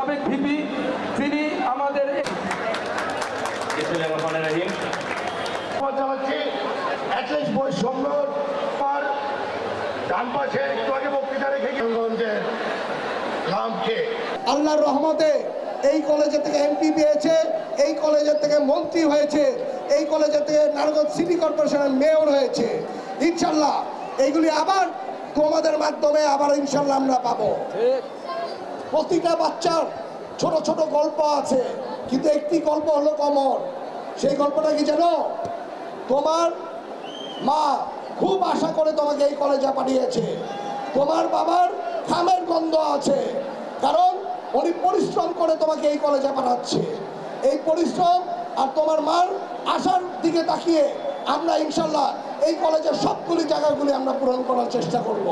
সাবেক ভিপি, তিনি আমাদের আল্লাহর রহমতে এই কলেজে থেকে এমপি পেয়েছে, এই কলেজের থেকে মন্ত্রী হয়েছে, এই কলেজের থেকে নারায়ণগঞ্জ সিটি কর্পোরেশনের মেয়র হয়েছে। ইনশাল্লাহ এইগুলি আবার তোমাদের মাধ্যমে আবার ইনশাল্লাহ আমরা পাবো। প্রতিটা বাচ্চার ছোট ছোট গল্প আছে, কিন্তু একটি গল্প হলো কমন। সেই গল্পটা কি জানো? তোমার মা খুব আশা করে তোমাকে এই কলেজে পাঠিয়েছে, তোমার বাবার খামের গন্ধ আছে, কারণ উনি পরিশ্রম করে তোমাকে এই কলেজে পাঠাচ্ছে। এই পরিশ্রম আর তোমার মার আশার দিকে তাকিয়ে আমরা ইনশাল্লাহ এই কলেজের সবগুলি জায়গাগুলি আমরা পূরণ করার চেষ্টা করব।